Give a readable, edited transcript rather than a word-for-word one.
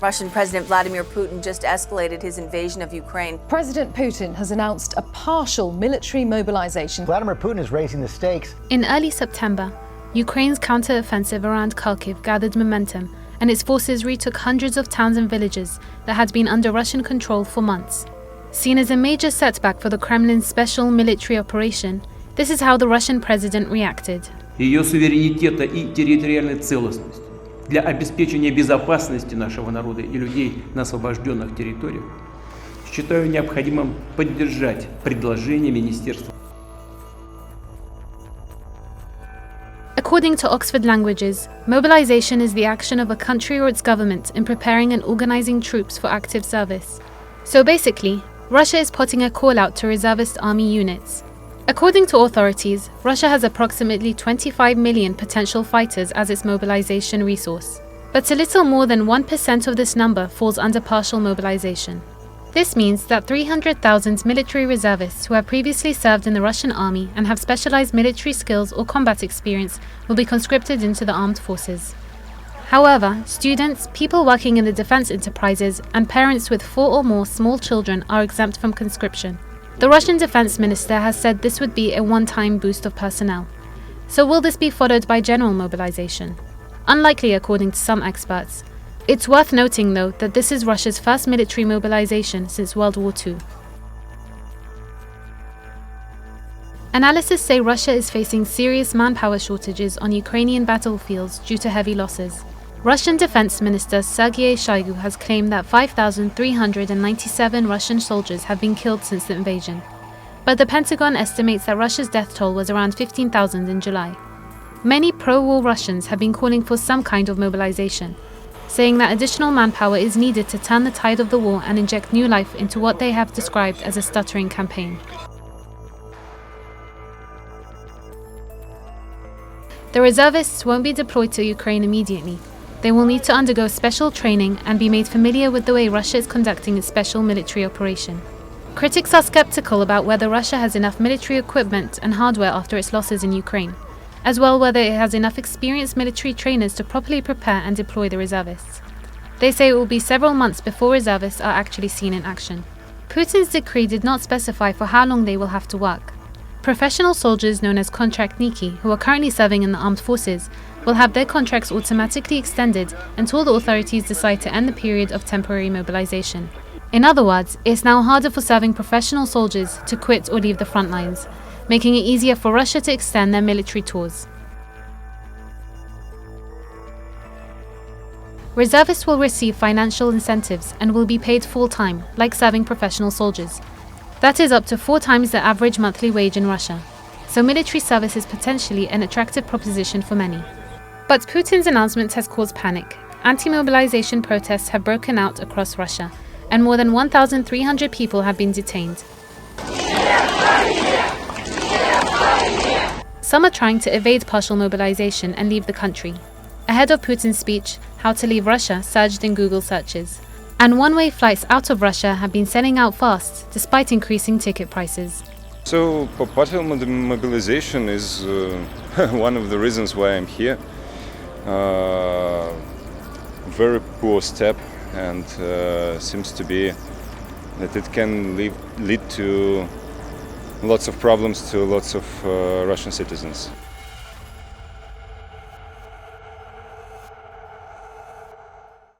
Russian President Vladimir Putin just escalated his invasion of Ukraine. President Putin has announced a partial military mobilization. Vladimir Putin is raising the stakes. In early September, Ukraine's counter-offensive around Kharkiv gathered momentum, and its forces retook hundreds of towns and villages that had been under Russian control for months. Seen as a major setback for the Kremlin's special military operation, this is how the Russian president reacted. Ее суверенитета и территориальной целостности для обеспечения безопасности нашего народа и людей на освобожденных территориях считаю необходимым поддержать предложение Министерства. According to Oxford Languages, mobilization is the action of a country or its government in preparing and organizing troops for active service. So basically, Russia is putting a call out to reservist army units. According to authorities, Russia has approximately 25 million potential fighters as its mobilization resource. But a little more than 1% of this number falls under partial mobilization. This means that 300,000 military reservists who have previously served in the Russian army and have specialized military skills or combat experience will be conscripted into the armed forces. However, students, people working in the defense enterprises, and parents with 4 or more small children are exempt from conscription. The Russian defense minister has said this would be a one-time boost of personnel. So will this be followed by general mobilization? Unlikely, according to some experts. It's worth noting, though, that this is Russia's first military mobilization since World War II. Analysts say Russia is facing serious manpower shortages on Ukrainian battlefields due to heavy losses. Russian Defense Minister Sergei Shoigu has claimed that 5,397 Russian soldiers have been killed since the invasion. But the Pentagon estimates that Russia's death toll was around 15,000 in July. Many pro-war Russians have been calling for some kind of mobilization, saying that additional manpower is needed to turn the tide of the war and inject new life into what they have described as a stuttering campaign. The reservists won't be deployed to Ukraine immediately. They will need to undergo special training and be made familiar with the way Russia is conducting its special military operation. Critics are skeptical about whether Russia has enough military equipment and hardware after its losses in Ukraine, as well whether it has enough experienced military trainers to properly prepare and deploy the reservists. They say it will be several months before reservists are actually seen in action. Putin's decree did not specify for how long they will have to work. Professional soldiers known as kontraktniki, who are currently serving in the armed forces, will have their contracts automatically extended until the authorities decide to end the period of temporary mobilization. In other words, it's now harder for serving professional soldiers to quit or leave the front lines, making it easier for Russia to extend their military tours. Reservists will receive financial incentives and will be paid full-time, like serving professional soldiers. That is up to 4 times the average monthly wage in Russia. So military service is potentially an attractive proposition for many. But Putin's announcement has caused panic. Anti-mobilization protests have broken out across Russia, and more than 1,300 people have been detained. Some are trying to evade partial mobilization and leave the country. Ahead of Putin's speech, How to Leave Russia surged in Google searches. And one-way flights out of Russia have been selling out fast, despite increasing ticket prices. So, partial mobilization is one of the reasons why I'm here. Very poor step, and seems to be that it can lead to lots of problems to lots of Russian citizens.